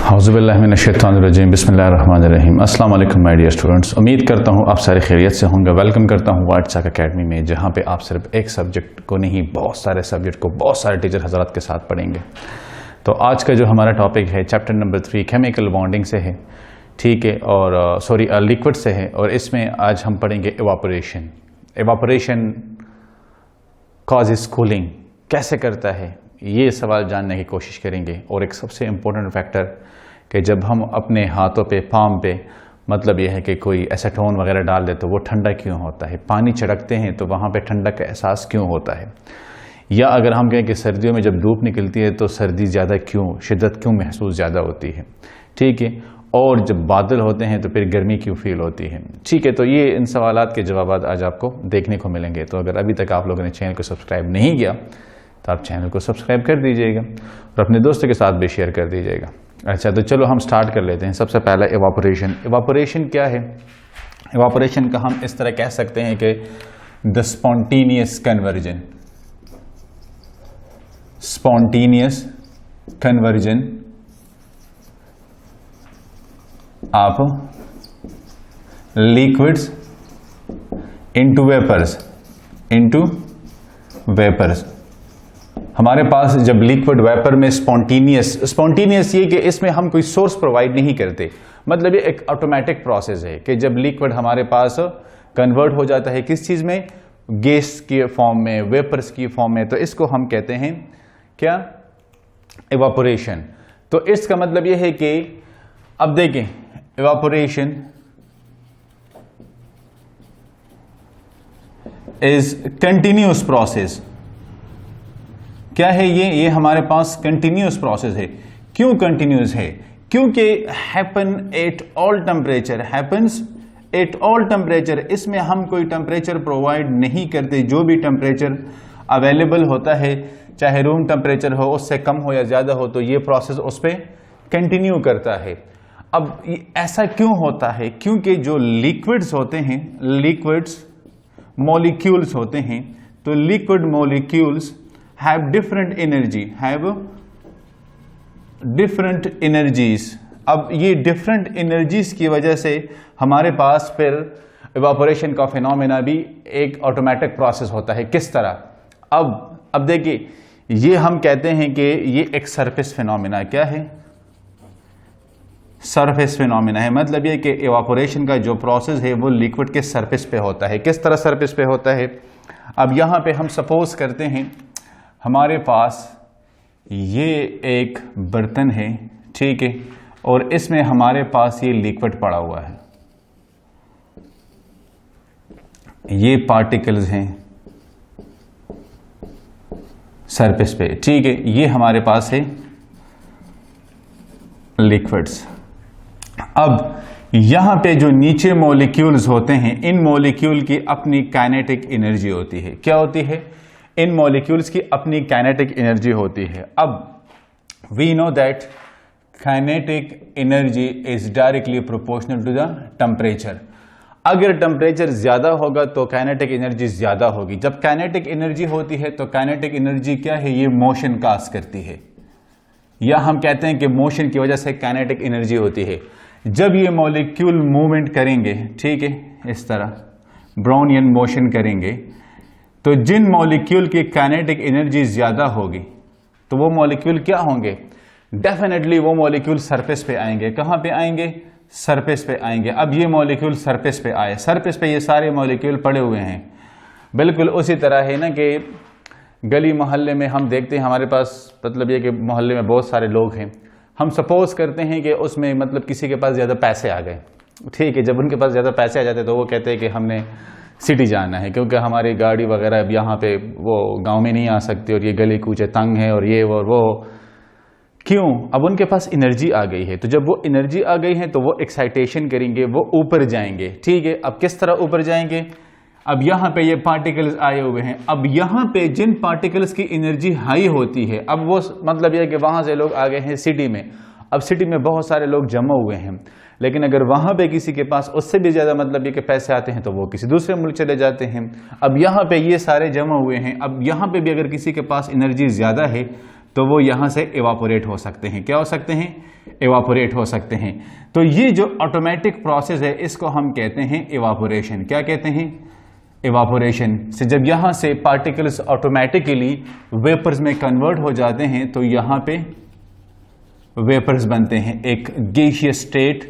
औज़ुबिल्लाहिमिनश्शैतानिर्रजीम बिस्मिल्लाहिर्रहमानिर्रहीम। अस्सलाम वालेकुम माय डियर स्टूडेंट्स। उम्मीद करता हूँ आप सारे खैरियत से होंगे। वेलकम करता हूँ व्हाट्सएप अकेडमी में, जहाँ पे आप सिर्फ एक सब्जेक्ट को नहीं, बहुत सारे सब्जेक्ट को बहुत सारे टीचर हजरात के साथ पढ़ेंगे। तो आज का जो हमारा टॉपिक है चैप्टर नंबर 3 केमिकल बॉन्डिंग से है, ठीक है, और लिक्विड से है। और इसमें आज हम पढ़ेंगे एवापोरेशन। एवापोरेशन कॉजेस कूलिंग, कैसे करता है ये सवाल जानने की कोशिश करेंगे। और एक सबसे इम्पोर्टेंट फैक्टर कि जब हम अपने हाथों पे, पाम पे, मतलब यह है कि कोई एसीटोन वगैरह डाल दे तो वो ठंडा क्यों होता है, पानी छिड़कते हैं तो वहाँ पे ठंडक का एहसास क्यों होता है, या अगर हम कहें कि सर्दियों में जब धूप निकलती है तो सर्दी ज़्यादा क्यों, शिद्दत क्यों महसूस ज़्यादा होती है, ठीक है, और जब बादल होते हैं तो फिर गर्मी क्यों फील होती है, ठीक है। तो ये इन सवालात के जवाब आज आपको देखने को मिलेंगे। तो अगर अभी तक आप लोगों ने चैनल को सब्सक्राइब नहीं किया तो आप चैनल को सब्सक्राइब कर दीजिएगा और अपने दोस्तों के साथ भी शेयर कर दीजिएगा। अच्छा, तो चलो हम स्टार्ट कर लेते हैं। सबसे पहला एवापोरेशन। एवापोरेशन क्या है? एवापोरेशन का हम इस तरह कह सकते हैं कि the spontaneous conversion, spontaneous conversion of liquids into vapours, into vapours. हमारे पास जब लिक्विड वेपर में स्पॉन्टेनियस ये कि इसमें हम कोई सोर्स प्रोवाइड नहीं करते, मतलब ये एक ऑटोमेटिक प्रोसेस है कि जब लिक्विड हमारे पास कन्वर्ट हो जाता है किस चीज में, गैस के फॉर्म में, वेपर्स की फॉर्म में, तो इसको हम कहते हैं क्या, एवापोरेशन। तो इसका मतलब ये है कि अब देखें, एवापोरेशन इज कंटिन्यूअस प्रोसेस। क्या है ये हमारे पास कंटिन्यूअस प्रोसेस है। क्यों कंटिन्यूअस है? क्योंकि happen at all temperature, happens at all temperature. इसमें हम कोई टेम्परेचर प्रोवाइड नहीं करते, जो भी टेम्परेचर अवेलेबल होता है, चाहे रूम टेम्परेचर हो, उससे कम हो या ज्यादा हो, तो ये प्रोसेस उस पर कंटिन्यू करता है। अब ऐसा क्यों होता है? क्योंकि जो लिक्विड्स होते हैं, लिक्विड्स मॉलिक्यूल्स होते हैं, तो liquid molecules have different energy, have different energies। अब ये different energies की वजह से हमारे पास फिर evaporation का फिनोमेना भी एक ऑटोमेटिक प्रोसेस होता है। किस तरह? अब देखिए, ये हम कहते हैं कि ये एक सरफेस फिनोमेना। क्या है? सरफेस फिनोमेना है। मतलब ये कि evaporation का जो प्रोसेस है वो लिक्विड के सरफेस पे होता है। किस तरह सरफेस पे होता है? अब यहां पे हम सपोज करते हैं हमारे पास ये एक बर्तन है, ठीक है, और इसमें हमारे पास ये लिक्विड पड़ा हुआ है, ये पार्टिकल्स हैं सरफेस पे, ठीक है, ये हमारे पास है लिक्विड्स। अब यहां पे जो नीचे मॉलिक्यूल्स होते हैं, इन मॉलिक्यूल की अपनी काइनेटिक एनर्जी होती है। क्या होती है? इन मॉलिक्यूल्स की अपनी काइनेटिक एनर्जी होती है। अब we know that kinetic energy is directly proportional to the temperature. अगर टेम्परेचर ज्यादा होगा तो काइनेटिक एनर्जी ज्यादा होगी। जब काइनेटिक एनर्जी होती है तो काइनेटिक एनर्जी क्या है? ये मोशन काज करती है, या हम कहते हैं कि मोशन की वजह से काइनेटिक एनर्जी होती है। जब ये मॉलिक्यूल मूवमेंट करेंगे, ठीक है, इस तरह ब्राउनियन मोशन करेंगे, तो जिन मॉलिक्यूल की काइनेटिक एनर्जी ज्यादा होगी तो वो मॉलिक्यूल क्या होंगे? डेफिनेटली वो मॉलिक्यूल सरफेस पे आएंगे। कहां पे आएंगे? सरफेस पे आएंगे। अब ये मॉलिक्यूल सरफेस पे आए, सरफेस पे ये सारे मॉलिक्यूल पड़े हुए हैं। बिल्कुल उसी तरह है ना कि गली मोहल्ले में हम देखते हैं, हमारे पास मतलब ये कि मोहल्ले में बहुत सारे लोग हैं, हम सपोज करते हैं कि उसमें मतलब किसी के पास ज्यादा पैसे आ गए, ठीक है। जब उनके पास ज्यादा पैसे आ जाते तो वो कहते हैं कि हमने सिटी जाना है, क्योंकि हमारी गाड़ी वगैरह अब यहाँ पे वो गांव में नहीं आ सकती, और ये गली कूचे तंग है, और ये और वो। क्यों? अब उनके पास एनर्जी आ गई है। तो जब वो एनर्जी आ गई है तो वो एक्साइटेशन करेंगे, वो ऊपर जाएंगे, ठीक है। अब किस तरह ऊपर जाएंगे? अब यहाँ पे ये पार्टिकल्स आए हुए हैं। अब यहाँ पे जिन पार्टिकल्स की एनर्जी हाई होती है, अब वो मतलब ये कि वहां से लोग आ गए हैं सिटी में। अब सिटी में बहुत सारे लोग जमा हुए हैं, लेकिन अगर वहां पे किसी के पास उससे भी ज्यादा मतलब ये कि पैसे आते हैं तो वो किसी दूसरे मुल्क चले जाते हैं। अब यहाँ पे ये सारे जमा हुए हैं, अब यहाँ पे भी अगर किसी के पास एनर्जी ज्यादा है तो वो यहां से इवापोरेट हो सकते हैं। क्या हो सकते हैं? इवापोरेट हो सकते हैं। तो ये जो ऑटोमेटिक प्रोसेस है इसको हम कहते हैं इवापोरेशन। क्या कहते हैं? इवापोरेशन से जब यहां से पार्टिकल्स ऑटोमेटिकली वेपर्स में कन्वर्ट हो जाते हैं तो यहां पे वेपर्स बनते हैं, एक गैसियस स्टेट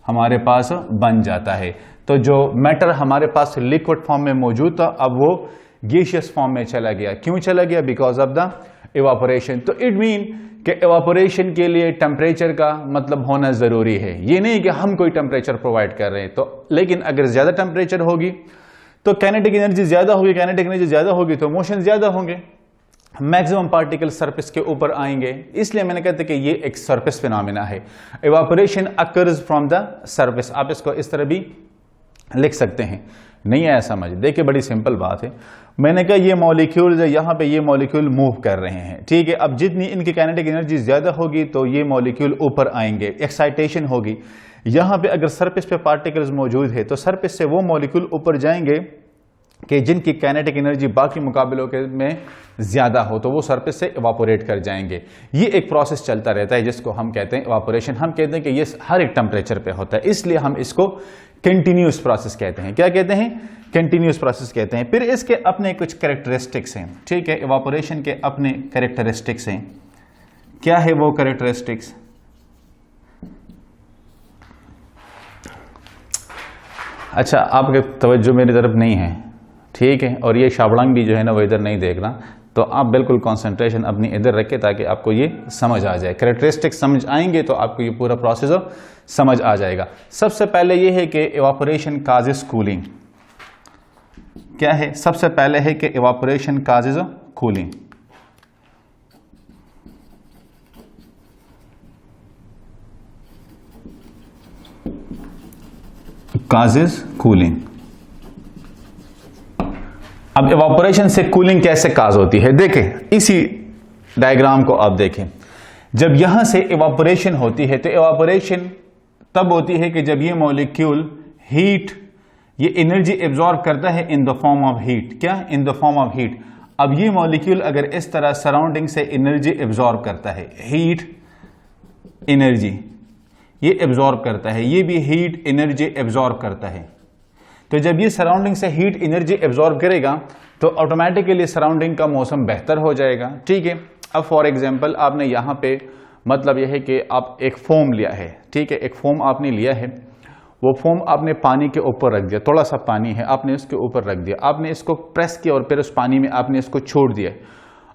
हमारे पास बन जाता है। तो जो मैटर हमारे पास लिक्विड फॉर्म में मौजूद था अब वो गैसियस फॉर्म में चला गया। क्यों चला गया? Because of the evaporation. तो इट मीन कि इवापोरेशन के लिए टेम्परेचर का मतलब होना जरूरी है। ये नहीं कि हम कोई टेम्परेचर प्रोवाइड कर रहे हैं तो, लेकिन अगर ज्यादा टेम्परेचर होगी तो काइनेटिक एनर्जी ज्यादा होगी, काइनेटिक एनर्जी ज्यादा होगी तो मोशन ज्यादा होंगे, मैक्सिमम पार्टिकल सरफेस के ऊपर आएंगे। इसलिए मैंने कहते कि ये एक सरफेस फिनोमेना है। Evaporation occurs from the surface. आप इसको इस तरह भी लिख सकते हैं। नहीं आया समझ? देखिए बड़ी सिंपल बात है। मैंने कहा ये मॉलिक्यूल्स है, यहां पे ये मॉलिक्यूल मूव कर रहे हैं, ठीक है। अब जितनी इनकी काइनेटिक एनर्जी ज्यादा होगी तो ये मॉलिक्यूल ऊपर आएंगे, एक्साइटेशन होगी। यहां पे अगर सरफेस पे पार्टिकल्स मौजूद है तो सरफेस से वो मॉलिक्यूल ऊपर जाएंगे कि जिनकी काइनेटिक एनर्जी बाकी मुकाबलों के में ज्यादा हो, तो वो सरफेस से इवापोरेट कर जाएंगे। ये एक प्रोसेस चलता रहता है जिसको हम कहते हैं इवापोरेशन। हम कहते हैं कि ये हर एक टेम्परेचर पे होता है, इसलिए हम इसको कंटिन्यूस प्रोसेस कहते हैं। क्या कहते हैं? कंटिन्यूस प्रोसेस कहते हैं। फिर इसके अपने कुछ कैरेक्टरिस्टिक्स हैं, ठीक है। इवापोरेशन के अपने कैरेक्टरिस्टिक्स हैं। क्या है वो कैरेक्टरिस्टिक्स? अच्छा, आपके तवज्जो मेरी तरफ नहीं है, ठीक है। और ये शाबड़ांग भी जो है ना वो इधर नहीं देख रहा, तो आप बिल्कुल कंसंट्रेशन अपनी इधर रखें ताकि आपको ये समझ आ जाए। कैरेक्टरिस्टिक्स समझ आएंगे तो आपको ये पूरा प्रोसेस समझ आ जाएगा। सबसे पहले ये है कि इवापोरेशन काजेस कूलिंग। क्या है? सबसे पहले है कि evaporation causes cooling. Causes cooling. अब इवापोरेशन से कूलिंग कैसे काज होती है देखें, इसी डायग्राम को आप देखें। जब यहां से इवापोरेशन होती है तो इवापोरेशन तब होती है कि जब ये मॉलिक्यूल हीट, ये एनर्जी एब्जॉर्ब करता है in the form of heat. क्या? In the form of heat. अब ये मॉलिक्यूल अगर इस तरह सराउंडिंग से एनर्जी एब्जॉर्ब करता है, हीट एनर्जी ये एब्जॉर्ब करता है, ये भी हीट एनर्जी एब्जॉर्ब करता है। तो जब ये सराउंडिंग से हीट एनर्जी एब्जॉर्ब करेगा तो ऑटोमेटिकली सराउंडिंग का मौसम बेहतर हो जाएगा, ठीक है। अब फॉर एग्जांपल आपने यहां पे मतलब यह है कि आप एक फोम लिया है, ठीक है। एक फोम आपने लिया है, वो फोम आपने पानी के ऊपर रख दिया, थोड़ा सा पानी है आपने इसके ऊपर रख दिया, आपने इसको प्रेस किया और फिर उस पानी में आपने इसको छोड़ दिया।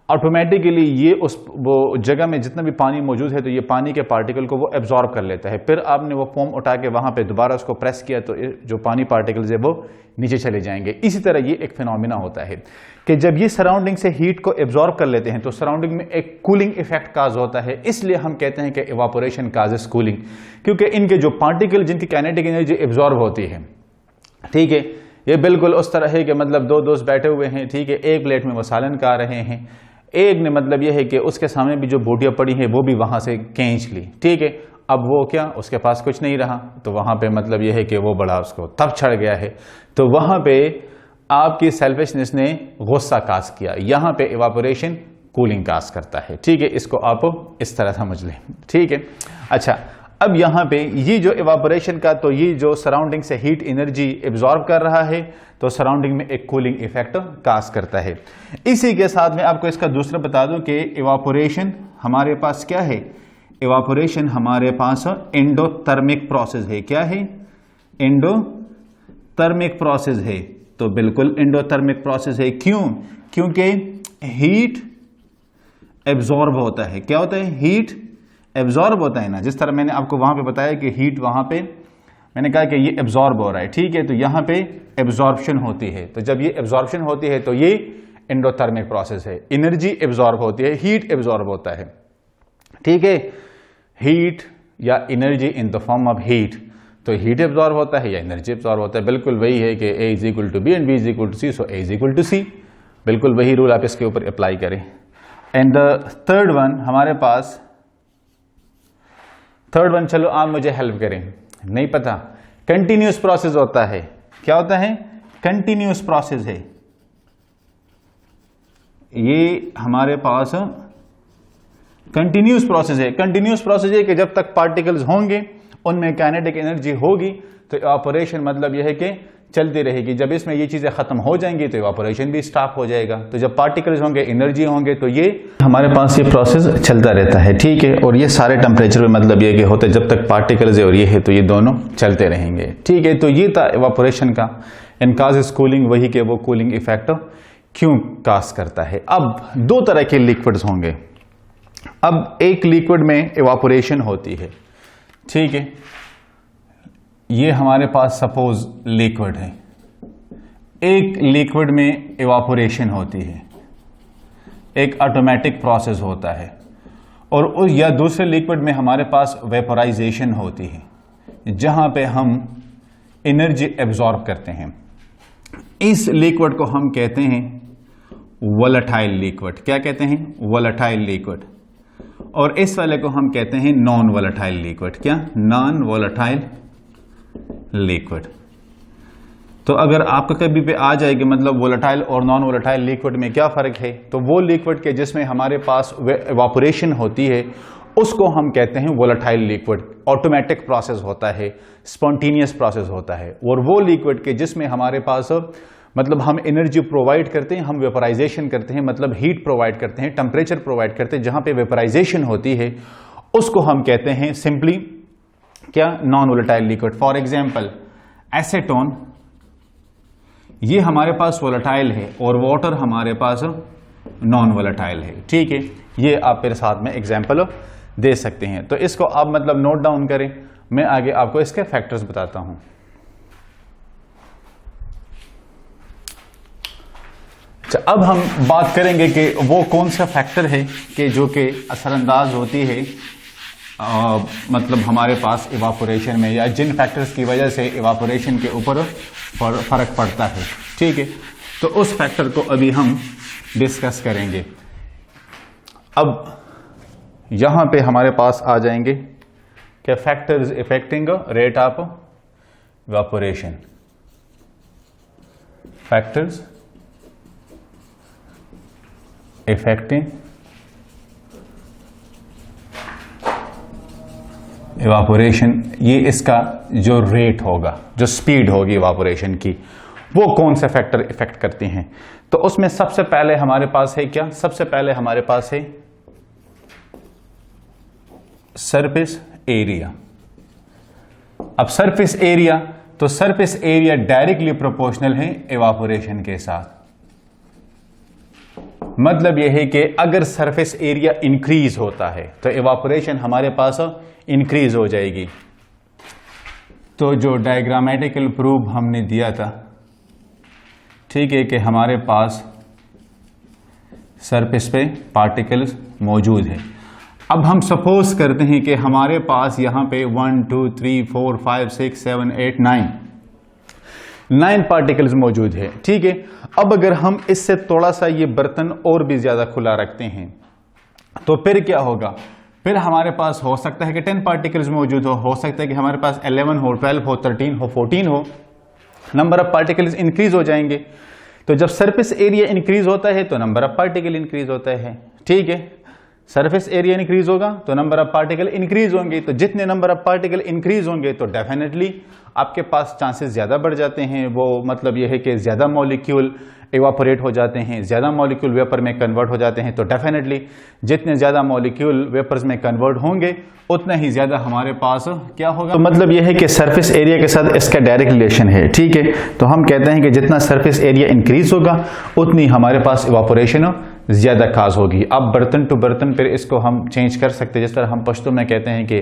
ऑटोमेटिकली ये उस वो जगह में जितना भी पानी मौजूद है तो ये पानी के पार्टिकल को वो एब्जॉर्ब कर लेता है। फिर आपने वो फोम उठा के वहां पे दोबारा उसको प्रेस किया तो जो पानी पार्टिकल्स है वो नीचे चले जाएंगे। इसी तरह ये एक फिनोमिना होता है कि जब ये सराउंडिंग से हीट को एब्जॉर्ब कर लेते हैं तो सराउंडिंग में एक कूलिंग इफेक्ट काज होता है। इसलिए हम कहते हैं कि इवापोरेशन काजेस कूलिंग, क्योंकि इनके जो पार्टिकल जिनकी काइनेटिक एनर्जी एब्जॉर्ब होती है, ठीक है, ये बिल्कुल उस तरह है कि मतलब दो दोस्त बैठे हुए हैं, ठीक है, एक प्लेट में वो सालन खा रहे हैं, एक ने मतलब यह है कि उसके सामने भी जो बोटियां पड़ी हैं वो भी वहां से खींच ली, ठीक है। अब वो क्या, उसके पास कुछ नहीं रहा तो वहां पे मतलब यह है कि वो बड़ा उसको तब चढ़ गया है, तो वहां पे आपकी सेल्फिशनेस ने गुस्सा काज किया। यहां पे इवापोरेशन कूलिंग काज करता है, ठीक है। इसको आप इस तरह समझ लें, ठीक है। अच्छा, अब यहां पे ये जो इवापोरेशन का, तो ये जो सराउंडिंग से हीट एनर्जी एब्जॉर्ब कर रहा है तो सराउंडिंग में एक कूलिंग इफेक्ट काज करता है। इसी के साथ में आपको इसका दूसरा बता दूं कि इवापोरेशन हमारे पास क्या है, इवापोरेशन हमारे पास एंडोथर्मिक प्रोसेस है। क्या है? एंडोथर्मिक प्रोसेस है। तो बिल्कुल एंडोथर्मिक प्रोसेस है। क्यों? क्योंकि हीट एब्जॉर्ब होता है। क्या होता है? हीट एब्जॉर्ब होता है ना, जिस तरह मैंने आपको वहां पे बताया कि हीट वहां पे मैंने कहा कि ये एब्जॉर्ब हो रहा है, ठीक है, तो यहां पे एब्जॉर्प्शन होती है। तो जब ये एब्जॉर्प्शन होती है तो ये एंडोथर्मिक प्रोसेस है, एनर्जी एब्जॉर्ब होती है, हीट एब्जॉर्ब होता है, ठीक है। हीट या energy in the form of heat, तो हीट एब्जॉर्ब होता है या एनर्जी एब्जॉर्ब होता है। बिल्कुल वही है कि A is equal to B and B is equal to C, so A is equal to C. बिल्कुल वही रूल आप इसके ऊपर अप्लाई करें। एंड द थर्ड वन हमारे पास, थर्ड वन चलो आप मुझे हेल्प करें, नहीं पता, कंटिन्यूस प्रोसेस होता है। क्या होता है? कंटिन्यूस प्रोसेस है। ये हमारे पास कंटिन्यूस प्रोसेस है। कंटिन्यूस प्रोसेस है कि जब तक पार्टिकल्स होंगे उनमें काइनेटिक एनर्जी होगी, तो इवापोरेशन मतलब यह है कि चलती रहेगी। जब इसमें ये चीजें खत्म हो जाएंगी तो इवापोरेशन भी स्टॉप हो जाएगा। तो जब पार्टिकल्स होंगे, एनर्जी होंगे, तो ये हमारे पास ये प्रोसेस चलता रहता है, ठीक है। और ये सारे टेम्परेचर में मतलब ये कि होते जब तक पार्टिकल्स है और ये है, तो ये दोनों चलते रहेंगे, ठीक है। तो ये था इवापोरेशन का एंड काजेस कूलिंग, वही के वो कूलिंग इफेक्ट क्यों काज करता है। अब दो तरह के लिक्विड्स होंगे। अब एक लिक्विड में इवापोरेशन होती है, ठीक है। ये हमारे पास सपोज लिक्विड है, एक लिक्विड में इवापोरेशन होती है, एक ऑटोमेटिक प्रोसेस होता है, और या दूसरे लिक्विड में हमारे पास वेपोराइजेशन होती है, जहां पे हम एनर्जी एब्जॉर्ब करते हैं। इस लिक्विड को हम कहते हैं वोलेटाइल लिक्विड। क्या कहते हैं? Volatile liquid. और इस वाले को हम कहते हैं नॉन वोलेटाइल लिक्विड। क्या? Non volatile liquid. तो अगर आपका कभी पे आ जाएगी मतलब वोलेटाइल और नॉन वोलेटाइल लिक्विड में क्या फर्क है, तो वो लिक्विड के जिसमें हमारे पास इवापोरेशन होती है उसको हम कहते हैं वोलेटाइल लिक्विड। ऑटोमेटिक प्रोसेस होता है, स्पॉन्टेनियस प्रोसेस होता है। और वो लिक्विड के जिसमें हमारे पास मतलब हम एनर्जी प्रोवाइड करते हैं, हम वेपोराइजेशन करते हैं, मतलब हीट प्रोवाइड करते हैं, टेम्परेचर प्रोवाइड करते हैं, जहां पे वेपोराइजेशन होती है उसको हम कहते हैं सिंपली क्या? Non volatile liquid. For example acetone, ये हमारे पास वोलेटाइल है और वाटर हमारे पास नॉन वोलेटाइल है, ठीक है। ये आप मेरे साथ में एग्जांपल दे सकते हैं। तो इसको आप मतलब नोट डाउन करें, मैं आगे आपको इसके फैक्टर्स बताता हूं। अच्छा, अब हम बात करेंगे कि वो कौन सा फैक्टर है कि जो कि असरअंदाज होती है मतलब हमारे पास इवापोरेशन में, या जिन फैक्टर्स की वजह से इवापोरेशन के ऊपर फर्क पड़ता है, ठीक है। तो उस फैक्टर को अभी हम डिस्कस करेंगे। अब यहां पे हमारे पास आ जाएंगे कि factors affecting rate of evaporation. Factors affecting evaporation, ये इसका जो रेट होगा, जो स्पीड होगी इवापोरेशन की, वो कौन से फैक्टर इफेक्ट करते हैं। तो उसमें सबसे पहले हमारे पास है क्या? सबसे पहले हमारे पास है सरफेस एरिया। अब सरफेस एरिया, तो सरफेस एरिया डायरेक्टली प्रोपोर्शनल है इवापोरेशन के साथ। मतलब यह है कि अगर सरफेस एरिया इंक्रीज होता है तो इवापोरेशन हमारे पास इंक्रीज हो जाएगी। तो जो डायग्रामेटिकल प्रूफ हमने दिया था, ठीक है, कि हमारे पास सरफेस पे पार्टिकल्स मौजूद है। अब हम सपोज करते हैं कि हमारे पास यहां पे 1 2 3 4 5 6 7 8 9 पार्टिकल्स मौजूद है, ठीक है। अब अगर हम इससे थोड़ा सा ये बर्तन और भी ज्यादा खुला रखते हैं तो फिर क्या होगा? फिर हमारे पास हो सकता है कि 10 पार्टिकल्स मौजूद हो सकता है कि हमारे पास 11 हो, 12 हो, 13 हो, 14 हो। नंबर ऑफ पार्टिकल्स इंक्रीज हो जाएंगे। तो जब सरफेस एरिया इंक्रीज होता है तो नंबर ऑफ पार्टिकल इंक्रीज होता है, ठीक है। सरफेस एरिया इंक्रीज होगा तो नंबर ऑफ पार्टिकल इंक्रीज होंगे। तो जितने नंबर ऑफ पार्टिकल इंक्रीज होंगे तो डेफिनेटली आपके पास चांसेस ज्यादा बढ़ जाते हैं। वो मतलब यह है कि ज्यादा मॉलिक्यूल इवापोरेट हो जाते हैं, ज्यादा मॉलिक्यूल वेपर में कन्वर्ट हो जाते हैं। तो डेफिनेटली जितने ज्यादा मॉलिक्यूल वेपर्स में कन्वर्ट होंगे उतना ही ज्यादा हमारे पास क्या होगा। तो मतलब यह है कि सरफेस एरिया के साथ इसका डायरेक्ट रिलेशन है, ठीक है। तो हम कहते हैं कि जितना सरफेस एरिया इंक्रीज होगा उतनी हमारे पास इवापोरेशन ज्यादा काज होगी। अब बर्तन टू बर्तन फिर इसको हम चेंज कर सकते हैं। जिस तरह हम पश्तो में कहते हैं कि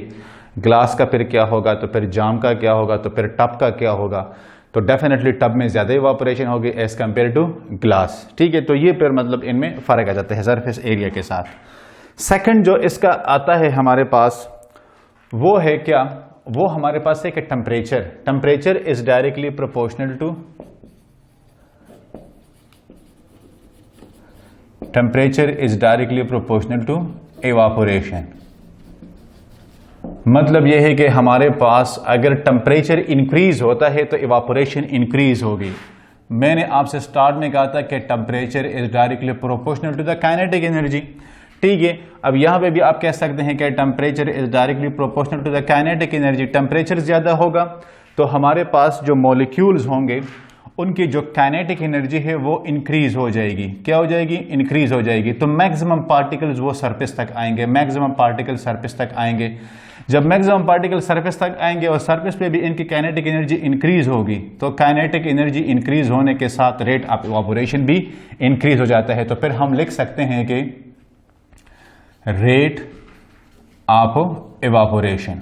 ग्लास का फिर क्या होगा, तो फिर जाम का क्या होगा, तो फिर टब का क्या होगा। तो डेफिनेटली टब में ज्यादा इवापोरेशन होगी एज कंपेयर टू ग्लास, ठीक है। तो ये फिर मतलब इनमें फर्क आ जाता है सरफेस एरिया के साथ। सेकंड जो इसका आता है हमारे पास वो है क्या? वो हमारे पास है कि temperature. Temperature is directly proportional to temperature is directly proportional to evaporation. मतलब यह है कि हमारे पास अगर टेम्परेचर इंक्रीज होता है तो इवापोरेशन इंक्रीज होगी। मैंने आपसे स्टार्ट में कहा था कि temperature is directly proportional to the kinetic energy. ठीक है। अब यहां पे भी आप कह सकते हैं कि temperature is directly proportional to the kinetic energy. Temperature ज्यादा होगा तो हमारे पास जो मॉलिक्यूल्स होंगे उनकी जो काइनेटिक एनर्जी है वो इंक्रीज हो जाएगी। क्या हो जाएगी? इंक्रीज हो जाएगी। तो मैक्सिमम पार्टिकल्स वो सरफेस तक आएंगे, मैक्सिमम पार्टिकल सरफेस तक आएंगे। जब मैक्सिमम पार्टिकल सरफेस तक आएंगे और सरफेस पे भी इनकी काइनेटिक एनर्जी इंक्रीज होगी, तो काइनेटिक एनर्जी इंक्रीज होने के साथ रेट ऑफ इवापोरेशन भी इंक्रीज हो जाता है। तो फिर हम लिख सकते हैं कि रेट ऑफ इवापोरेशन।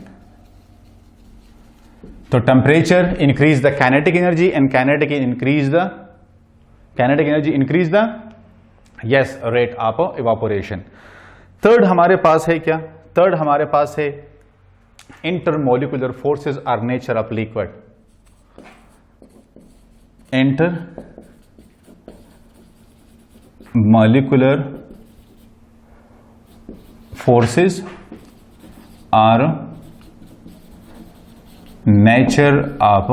तो temperature increase the kinetic energy and kinetic energy increase the yes rate of evaporation. Third हमारे पास है क्या? थर्ड हमारे पास है intermolecular forces are nature of liquid. Intermolecular forces are nature of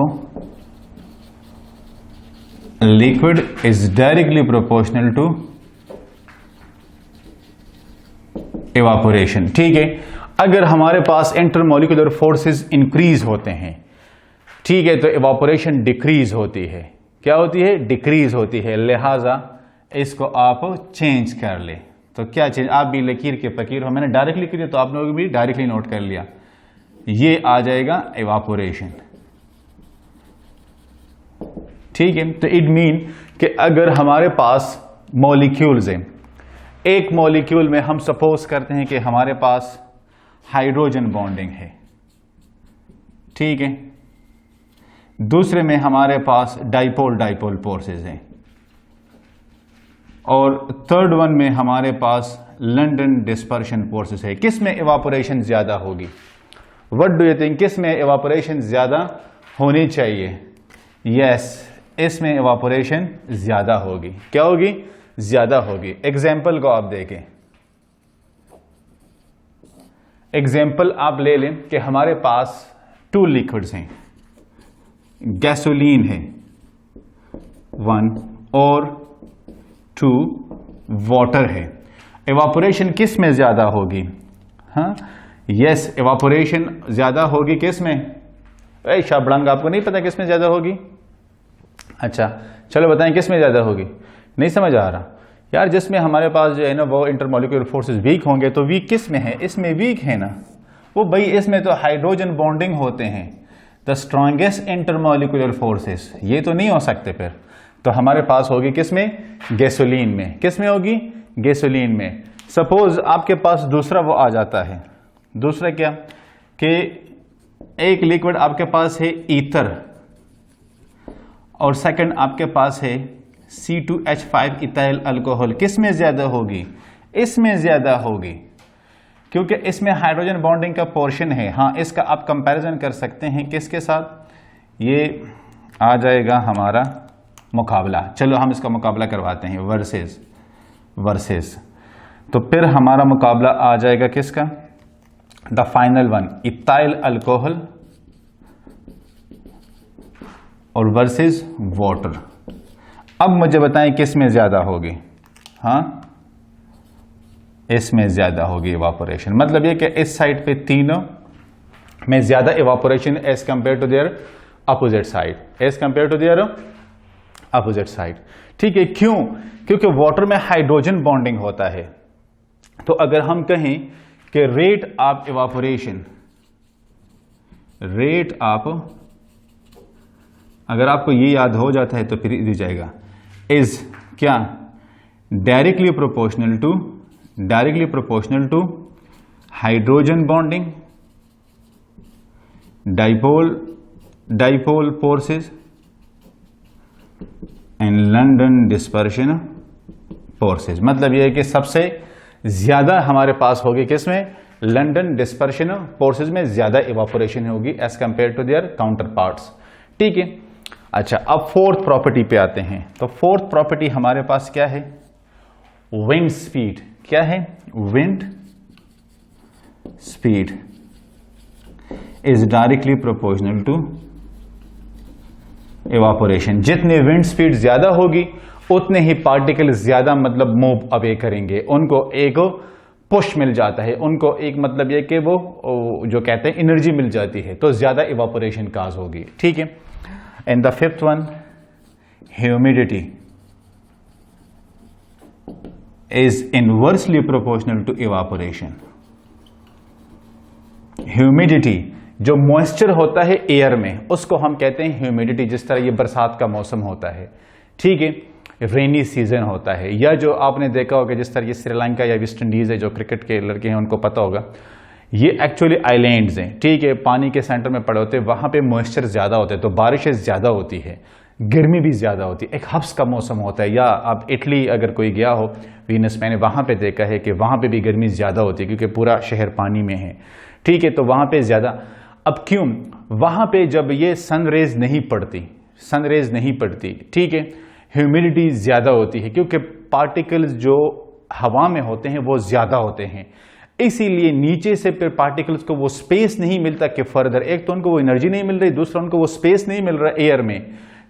liquid is directly proportional to evaporation। ठीक है। अगर हमारे पास इंटरमोलिकुलर फोर्सेस इंक्रीज होते हैं, ठीक है, तो इवापोरेशन डिक्रीज होती है। क्या होती है? डिक्रीज होती है। लिहाजा इसको आप चेंज कर ले। तो क्या चेंज? आप भी लकीर के फकीर हो, मैंने डायरेक्टली किया तो आप लोग भी डायरेक्टली नोट कर लिया। ये आ जाएगा इवापोरेशन। ठीक है। तो इट मीन कि अगर हमारे पास मॉलिक्यूल्स हैं, एक मॉलिक्यूल में हम सपोज करते हैं कि हमारे पास हाइड्रोजन बॉन्डिंग है, ठीक है, दूसरे में हमारे पास डाइपोल फोर्सेस हैं, और थर्ड वन में हमारे पास लंडन डिस्पर्शन फोर्सेस है। किस में इवापोरेशन ज्यादा होगी? What do you think? किस में इवापोरेशन ज्यादा होनी चाहिए? यस, इसमें इवापोरेशन ज्यादा होगी। क्या होगी? ज्यादा होगी। एग्जाम्पल को आप देखें। एग्जाम्पल आप ले लें कि हमारे पास 2 लिक्विड्स हैं, गैसोलीन है 1 और 2 वाटर है। इवापोरेशन किस में ज्यादा होगी? हाँ, यस, इवापोरेशन ज्यादा होगी किस में? शाबड़ंग, आपको नहीं पता किस में ज्यादा होगी? अच्छा, चलो बताएं किस में ज्यादा होगी। नहीं समझ आ रहा यार? जिसमें हमारे पास जो है ना वो इंटरमोलिकुलर फोर्सेस वीक होंगे, तो वीक किस में है? इसमें वीक है ना वो भाई। इसमें तो हाइड्रोजन बॉन्डिंग होते हैं, द स्ट्रॉन्गेस्ट इंटरमोलिकुलर फोर्सेस। ये तो नहीं हो सकते फिर। तो हमारे पास होगी किस में? गैसोलीन में। किस में होगी? गैसोलीन में। सपोज आपके पास दूसरा वो आ जाता है। दूसरा क्या? कि एक लिक्विड आपके पास है ईथर, और सेकंड आपके पास है C2H5 इथाइल अल्कोहल। किस में ज्यादा होगी? इसमें ज्यादा होगी, क्योंकि इसमें हाइड्रोजन बॉन्डिंग का पोर्शन है। हाँ, इसका आप कंपैरिजन कर सकते हैं किसके साथ? ये आ जाएगा हमारा मुकाबला। चलो हम इसका मुकाबला करवाते हैं, वर्सेस। तो फिर हमारा मुकाबला आ जाएगा किसका? The final one, ethyl alcohol और वर्सेस वाटर। अब मुझे बताएं किस में ज्यादा होगी? हाँ, इसमें ज्यादा होगी इवापोरेशन। मतलब ये कि इस साइड पे तीनों में ज्यादा evaporation as compare to their opposite side, as compare to their opposite side. ठीक है। क्यों? क्योंकि वाटर में हाइड्रोजन बॉन्डिंग होता है। तो अगर हम कहें कि रेट ऑफ इवापोरेशन, अगर आपको ये याद हो जाता है तो फिर इधर जाएगा, इज क्या? Directly proportional to hydrogen bonding, dipole forces and London dispersion forces. मतलब यह है कि सबसे ज्यादा हमारे पास होगी किसमें? लंडन डिस्पर्शन फोर्सेस में ज्यादा इवापोरेशन होगी as compare to their counter parts. ठीक है। अच्छा, अब फोर्थ प्रॉपर्टी पे आते हैं। तो फोर्थ प्रॉपर्टी हमारे पास क्या है? Wind speed. क्या है? Wind speed is directly proportional to evaporation. जितने विंड स्पीड ज्यादा होगी उतने ही पार्टिकल ज्यादा मतलब मूव अवे करेंगे, उनको एक पुश मिल जाता है, उनको एक मतलब ये कि वो जो कहते हैं एनर्जी मिल जाती है, तो ज्यादा इवापोरेशन काज होगी। ठीक है। And the fifth one, humidity is inversely proportional to evaporation. Humidity जो मॉइस्चर होता है एयर में, उसको हम कहते हैं ह्यूमिडिटी। जिस तरह ये बरसात का मौसम होता है, ठीक है, रेनी सीजन होता है, या जो आपने देखा होगा जिस तरह ये श्रीलंका या वेस्ट इंडीज है, जो क्रिकेट के लड़के हैं उनको पता होगा, ये एक्चुअली आइलैंड्स हैं, ठीक है, पानी के सेंटर में पड़े होते हैं, वहां पे मॉइस्चर ज्यादा होते हैं, तो बारिशें ज्यादा होती है, गर्मी भी ज्यादा होती है, एक हब्स का मौसम होता है। या आप इटली अगर कोई गया हो, वीनस, मैंने वहां पे देखा है कि वहां पे भी गर्मी ज्यादा होती है क्योंकि पूरा शहर पानी में है, ठीक है, तो वहां पे ज्यादा। अब क्यों? वहां पे जब ये सनरेज नहीं पड़ती, ठीक है, ह्यूमिडिटी ज्यादा होती है क्योंकि पार्टिकल्स जो हवा में होते हैं वो ज्यादा होते हैं, इसीलिए नीचे से फिर पार्टिकल्स को वो स्पेस नहीं मिलता कि फर्दर, एक तो उनको वो एनर्जी नहीं मिल रही, दूसरा उनको वो स्पेस नहीं मिल रहा एयर में,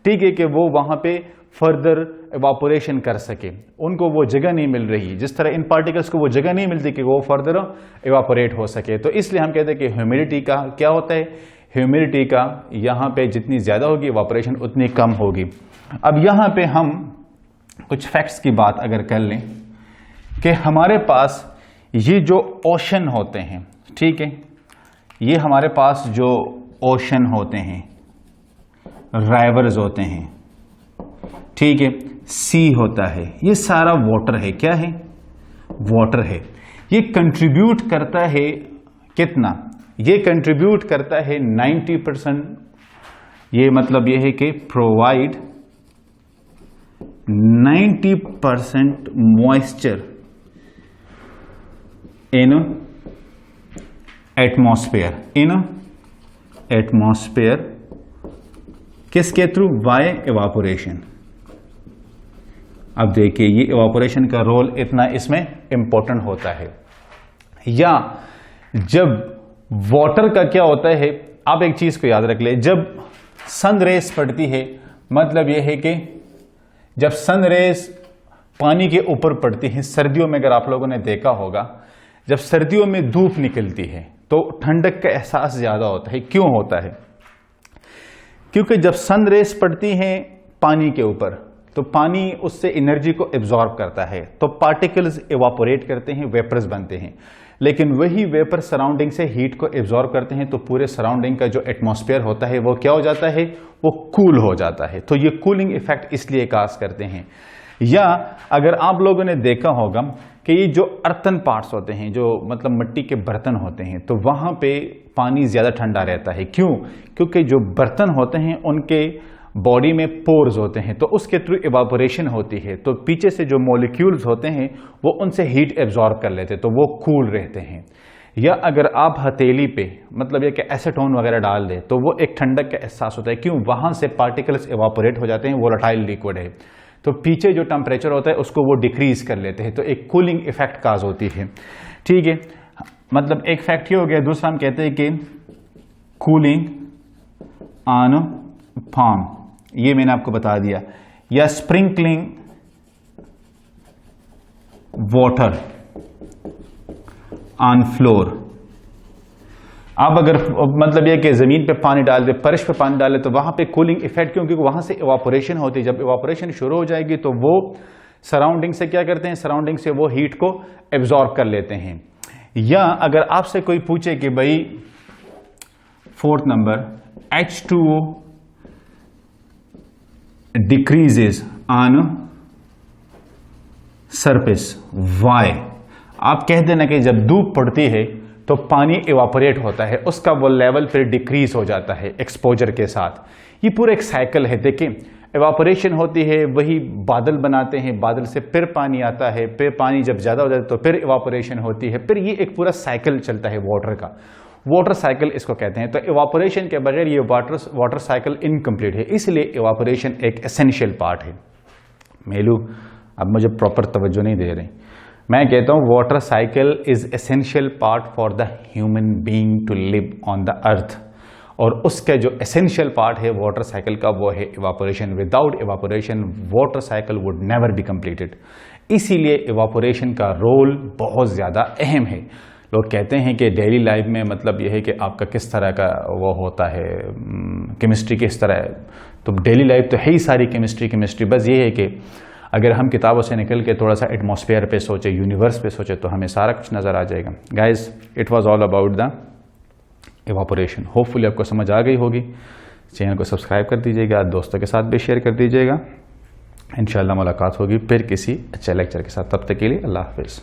ठीक है, कि वो वहां पे फर्दर इवापोरेशन कर सके, उनको वो जगह नहीं मिल रही, जिस तरह इन पार्टिकल्स को वो जगह नहीं मिलती कि वो फर्दर इवापोरेट हो सके। तो इसलिए हम कहते हैं कि ह्यूमिडिटी का क्या होता है, ह्यूमिडिटी का यहाँ पे जितनी ज्यादा होगी इवापोरेशन उतनी कम होगी। अब यहाँ पे हम कुछ फैक्ट्स की बात अगर कर लें कि हमारे पास ये जो ओशन होते हैं, ठीक है, ये हमारे पास जो ओशन होते हैं, राइवर्स होते हैं, ठीक है, सी होता है, ये सारा वाटर है। क्या है? वाटर है। ये कंट्रीब्यूट करता है कितना? ये कंट्रीब्यूट करता है 90%। ये मतलब ये है कि प्रोवाइड 90% मॉइस्चर इन एटमॉस्फेयर किसके थ्रू? By evaporation. अब देखिए ये इवापोरेशन का रोल इतना इसमें इंपॉर्टेंट होता है। या जब वाटर का क्या होता है, आप एक चीज को याद रख ले, जब सन रेस पड़ती है, मतलब यह है कि जब सन रेस पानी के ऊपर पड़ती है, सर्दियों में अगर आप लोगों ने देखा होगा, जब सर्दियों में धूप निकलती है तो ठंडक का एहसास ज्यादा होता है। क्यों होता है? क्योंकि जब सन रेस पड़ती हैं पानी के ऊपर तो पानी उससे एनर्जी को एब्जॉर्ब करता है, तो पार्टिकल्स इवापोरेट करते हैं, वेपर्स बनते हैं, लेकिन वही वेपर सराउंडिंग से हीट को एब्जॉर्ब करते हैं, तो पूरे सराउंडिंग का जो एटमॉस्फेयर होता है वो क्या हो जाता है? वो कूल हो जाता है। तो ये कूलिंग इफेक्ट इसलिए काज करते हैं। या अगर आप लोगों ने देखा होगा कि ये जो अर्थन पार्ट्स होते हैं, जो मतलब मिट्टी के बर्तन होते हैं, तो वहां पे पानी ज्यादा ठंडा रहता है। क्यों? क्योंकि जो बर्तन होते हैं उनके बॉडी में पोर्स होते हैं, तो उसके थ्रू इवापोरेशन होती है, तो पीछे से जो मॉलिक्यूल्स होते हैं वो उनसे हीट एब्जॉर्ब कर लेते हैं, तो वो कूल रहते हैं। या अगर आप हथेली पे मतलब ये कि एसीटोन वगैरह डाल दे तो वो एक ठंडक का एहसास होता है। क्यों? वहां से पार्टिकल्स इवापोरेट हो जाते हैं, वोलेटाइल लिक्विड है, तो पीछे जो टेम्परेचर होता है उसको वो डिक्रीज कर लेते हैं, तो एक कूलिंग इफेक्ट काज होती है। ठीक है, मतलब एक फैक्ट ये हो गया। दूसरा हम कहते हैं कि कूलिंग ऑन फार्म, ये मैंने आपको बता दिया। या स्प्रिंकलिंग वाटर ऑन फ्लोर, आप अगर मतलब यह कि जमीन पे पानी डाल दे, फर्श पे पानी डाले, तो वहां पे कूलिंग इफेक्ट, क्योंकि वहां से इवापोरेशन होती है। जब इवापोरेशन शुरू हो जाएगी तो वो सराउंडिंग से क्या करते हैं? सराउंडिंग से वो हीट को एब्जॉर्ब कर लेते हैं। या अगर आपसे कोई पूछे कि भाई fourth number, H2O decreases on surface, why? आप कह देना कि जब धूप पड़ती है तो पानी इवापोरेट होता है, उसका वो लेवल फिर डिक्रीज हो जाता है एक्सपोजर के साथ। ये पूरा एक साइकिल है। देखिए, इवापोरेशन होती है, वही बादल बनाते हैं, बादल से फिर पानी आता है, फिर पानी जब ज्यादा हो जाता है तो फिर इवापोरेशन होती है, फिर ये एक पूरा साइकिल चलता है वाटर का। वाटर साइकिल इसको कहते हैं। तो इवापोरेशन के बगैर ये वाटर साइकिल इनकम्प्लीट है, इसलिए इवापोरेशन एक एसेंशियल पार्ट है। मेलू अब मुझे प्रॉपर तवज्जो नहीं दे रहे। मैं कहता हूं water cycle is essential part for the human being to live on the earth, और उसका जो एसेंशियल पार्ट है वाटर साइकिल का वो है evaporation. Without evaporation water cycle would never be completed. इसीलिए इवापोरेशन का रोल बहुत ज़्यादा अहम है। लोग कहते हैं कि डेली लाइफ में मतलब यह है कि आपका किस तरह का वो होता है, केमिस्ट्री किस तरह है। तो डेली लाइफ तो है ही सारी केमिस्ट्री। बस ये है कि अगर हम किताबों से निकल के थोड़ा सा एटमॉस्फेयर पे सोचे, यूनिवर्स पे सोचे, तो हमें सारा कुछ नज़र आ जाएगा। Guys, it was all about the evaporation. Hopefully आपको समझ आ गई होगी। चैनल को सब्सक्राइब कर दीजिएगा, दोस्तों के साथ भी शेयर कर दीजिएगा। इंशाल्लाह मुलाकात होगी फिर किसी अच्छे लेक्चर के साथ। तब तक के लिए अल्लाह हाफिज़।